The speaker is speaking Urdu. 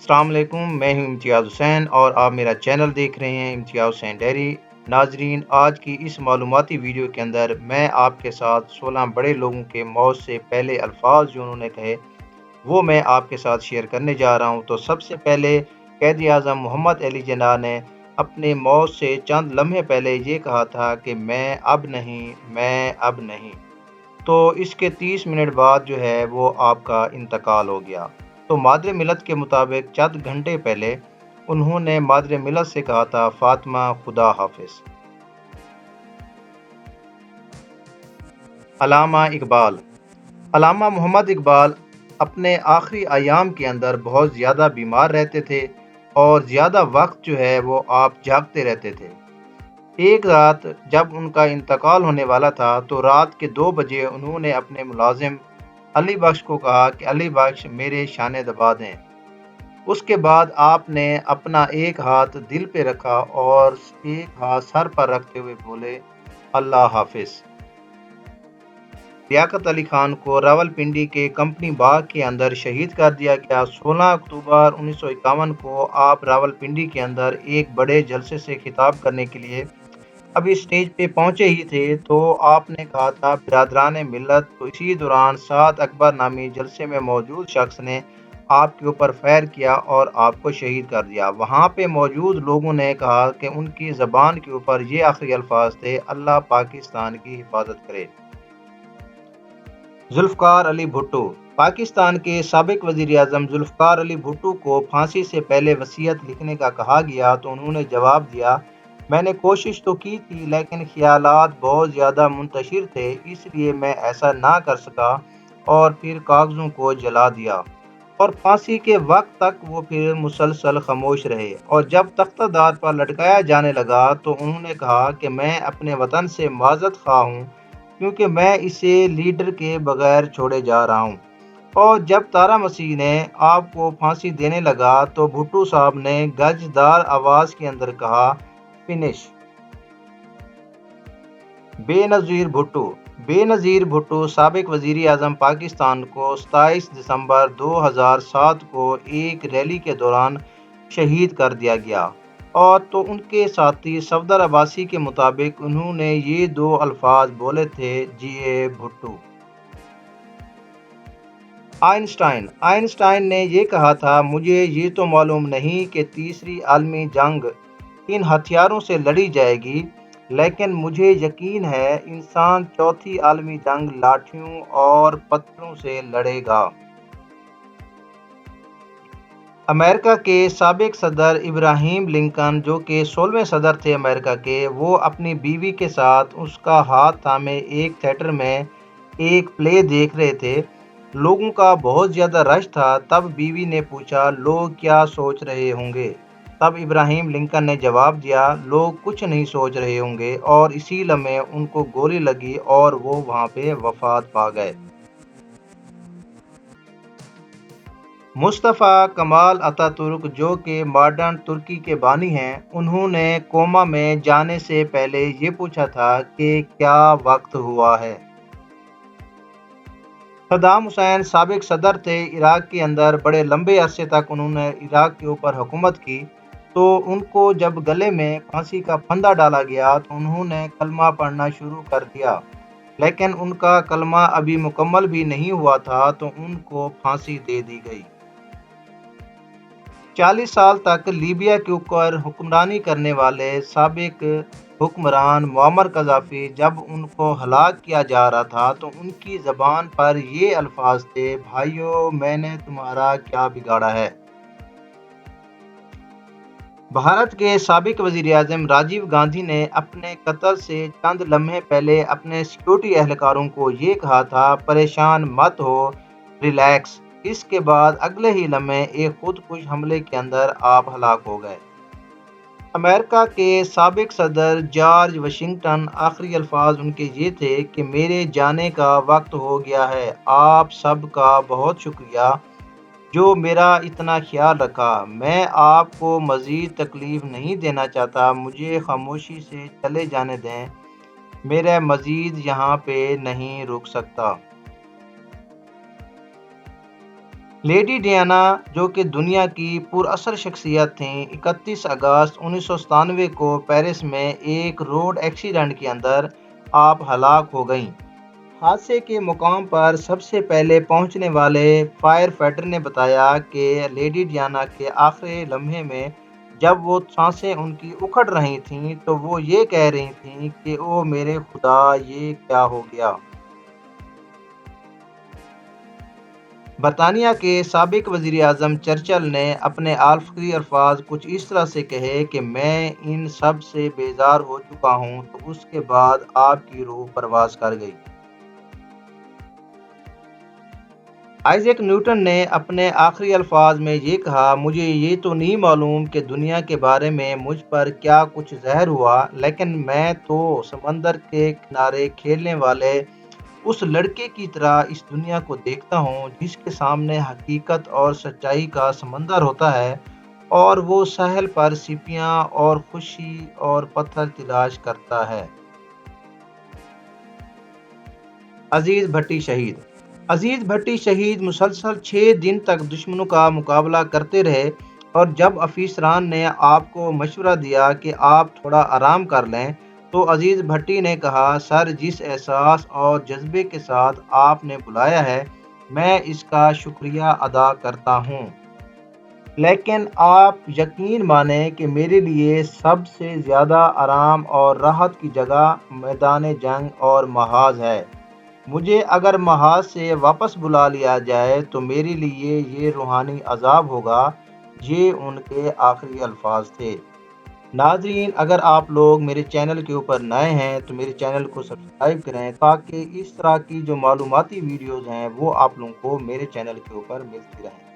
السلام علیکم، میں ہوں امتیاز حسین اور آپ میرا چینل دیکھ رہے ہیں امتیاز حسین ڈیری۔ ناظرین، آج کی اس معلوماتی ویڈیو کے اندر میں آپ کے ساتھ 16 بڑے لوگوں کے موت سے پہلے الفاظ جو انہوں نے کہے وہ میں آپ کے ساتھ شیئر کرنے جا رہا ہوں۔ تو سب سے پہلے قائد اعظم محمد علی جناح نے اپنے موت سے چند لمحے پہلے یہ کہا تھا کہ میں اب نہیں۔ تو اس کے 30 منٹ بعد جو ہے وہ آپ کا انتقال ہو گیا۔ تو مادر ملت کے مطابق چند گھنٹے پہلے انہوں نے مادر ملت سے کہا تھا فاطمہ خدا حافظ۔ علامہ اقبال۔ علامہ محمد اقبال اپنے آخری ایام کے اندر بہت زیادہ بیمار رہتے تھے اور زیادہ وقت جو ہے وہ آپ جاگتے رہتے تھے۔ ایک رات جب ان کا انتقال ہونے والا تھا تو رات کے 2 بجے انہوں نے اپنے ملازم علی بخش کو کہا کہ علی بخش میرے شانے دبا دیں۔ اس کے بعد آپ نے اپنا ایک ہاتھ دل پہ رکھا اور ایک ہاتھ سر پر رکھتے ہوئے بولے اللہ حافظ۔ لیاقت علی خان کو راولپنڈی کے کمپنی باغ کے اندر شہید کر دیا گیا۔ 16 اکتوبر 1951 کو آپ راولپنڈی کے اندر ایک بڑے جلسے سے خطاب کرنے کے لیے ابھی اسٹیج پہ پہنچے ہی تھے تو آپ نے کہا تھا برادران ملت، تو اسی دوران 7 اکبر نامی جلسے میں موجود شخص نے آپ کے اوپر فائر کیا اور آپ کو شہید کر دیا۔ وہاں پہ موجود لوگوں نے کہا کہ ان کی زبان کے اوپر یہ آخری الفاظ تھے اللہ پاکستان کی حفاظت کرے۔ ذوالفقار علی بھٹو۔ پاکستان کے سابق وزیر اعظم ذوالفقار علی بھٹو کو پھانسی سے پہلے وصیت لکھنے کا کہا گیا تو انہوں نے جواب دیا میں نے کوشش تو کی تھی لیکن خیالات بہت زیادہ منتشر تھے اس لیے میں ایسا نہ کر سکا اور پھر کاغذوں کو جلا دیا۔ اور پھانسی کے وقت تک وہ پھر مسلسل خاموش رہے اور جب تختہ دار پر لٹکایا جانے لگا تو انہوں نے کہا کہ میں اپنے وطن سے معذرت خواہ ہوں کیونکہ میں اسے لیڈر کے بغیر چھوڑے جا رہا ہوں۔ اور جب تارا مسیح نے آپ کو پھانسی دینے لگا تو بھٹو صاحب نے گرج دار آواز کے اندر کہا فنش۔ بے نظیر بھٹو۔ بے نظیر بھٹو سابق وزیر اعظم پاکستان کو 27 دسمبر 2007 کو ایک ریلی کے دوران شہید کر دیا گیا اور تو ان کے ساتھی صفدر عباسی کے مطابق انہوں نے یہ 2 الفاظ بولے تھے جیے بھٹو۔ آئنسٹائن نے یہ کہا تھا مجھے یہ تو معلوم نہیں کہ تیسری عالمی جنگ کن ہتھیاروں سے لڑی جائے گی لیکن مجھے یقین ہے انسان چوتھی عالمی جنگ لاٹھیوں اور پتھروں سے لڑے گا۔ امریکہ کے سابق صدر ابراہیم لنکن جو کہ 16ویں صدر تھے امریکہ کے، وہ اپنی بیوی کے ساتھ اس کا ہاتھ تھامے ایک تھیٹر میں ایک پلے دیکھ رہے تھے۔ لوگوں کا بہت زیادہ رش تھا۔ تب بیوی نے پوچھا لوگ کیا سوچ رہے ہوں گے؟ تب ابراہیم لنکن نے جواب دیا لوگ کچھ نہیں سوچ رہے ہوں گے اور اسی لمحے ان کو گولی لگی اور وہ وہاں پہ وفات پا گئے۔ مصطفیٰ کمال اتا ترک جو کہ ماڈرن ترکی کے بانی ہیں، انہوں نے کوما میں جانے سے پہلے یہ پوچھا تھا کہ کیا وقت ہوا ہے۔ صدام حسین سابق صدر تھے عراق کے اندر، بڑے لمبے عرصے تک انہوں نے عراق کے اوپر حکومت کی۔ تو ان کو جب گلے میں پھانسی کا پھندا ڈالا گیا تو انہوں نے کلمہ پڑھنا شروع کر دیا لیکن ان کا کلمہ ابھی مکمل بھی نہیں ہوا تھا تو ان کو پھانسی دے دی گئی۔ 40 سال تک لیبیا کے اوپر حکمرانی کرنے والے سابق حکمران معمر قذافی جب ان کو ہلاک کیا جا رہا تھا تو ان کی زبان پر یہ الفاظ تھے بھائیو میں نے تمہارا کیا بگاڑا ہے۔ بھارت کے سابق وزیر اعظم راجیو گاندھی نے اپنے قتل سے چند لمحے پہلے اپنے سیکورٹی اہلکاروں کو یہ کہا تھا پریشان مت ہو ریلیکس۔ اس کے بعد اگلے ہی لمحے ایک خودکش حملے کے اندر آپ ہلاک ہو گئے۔ امریکہ کے سابق صدر جارج واشنگٹن آخری الفاظ ان کے یہ تھے کہ میرے جانے کا وقت ہو گیا ہے، آپ سب کا بہت شکریہ جو میرا اتنا خیال رکھا، میں آپ کو مزید تکلیف نہیں دینا چاہتا، مجھے خاموشی سے چلے جانے دیں، میرا مزید یہاں پہ نہیں رک سکتا۔ لیڈی ڈیانا جو کہ دنیا کی پر اثر شخصیت تھیں 31 اگست 1997 کو پیرس میں ایک روڈ ایکسیڈنٹ کے اندر آپ ہلاک ہو گئیں۔ حادثے کے مقام پر سب سے پہلے پہنچنے والے فائر فائٹر نے بتایا کہ لیڈی ڈیانا کے آخری لمحے میں جب وہ سانسیں ان کی اکھڑ رہی تھیں تو وہ یہ کہہ رہی تھیں کہ او میرے خدا یہ کیا ہو گیا۔ برطانیہ کے سابق وزیر اعظم چرچل نے اپنے آخری الفاظ کچھ اس طرح سے کہے کہ میں ان سب سے بیزار ہو چکا ہوں، تو اس کے بعد آپ کی روح پرواز کر گئی۔ آئزیک نیوٹن نے اپنے آخری الفاظ میں یہ کہا، مجھے یہ تو نہیں معلوم کہ دنیا کے بارے میں مجھ پر کیا کچھ ظاہر ہوا، لیکن میں تو سمندر کے کنارے کھیلنے والے اس لڑکے کی طرح اس دنیا کو دیکھتا ہوں جس کے سامنے حقیقت اور سچائی کا سمندر ہوتا ہے اور وہ ساحل پر سیپیاں اور خوشی اور پتھر تلاش کرتا ہے۔ عزیز بھٹی شہید۔ عزیز بھٹی شہید مسلسل 6 دن تک دشمنوں کا مقابلہ کرتے رہے، اور جب افسران نے آپ کو مشورہ دیا کہ آپ تھوڑا آرام کر لیں تو عزیز بھٹی نے کہا، سر جس احساس اور جذبے کے ساتھ آپ نے بلایا ہے میں اس کا شکریہ ادا کرتا ہوں، لیکن آپ یقین مانیں کہ میرے لیے سب سے زیادہ آرام اور راحت کی جگہ میدان جنگ اور محاذ ہے۔ مجھے اگر محاذ سے واپس بلا لیا جائے تو میرے لیے یہ روحانی عذاب ہوگا۔ یہ ان کے آخری الفاظ تھے۔ ناظرین، اگر آپ لوگ میرے چینل کے اوپر نئے ہیں تو میرے چینل کو سبسکرائب کریں تاکہ اس طرح کی جو معلوماتی ویڈیوز ہیں وہ آپ لوگوں کو میرے چینل کے اوپر ملتی رہیں۔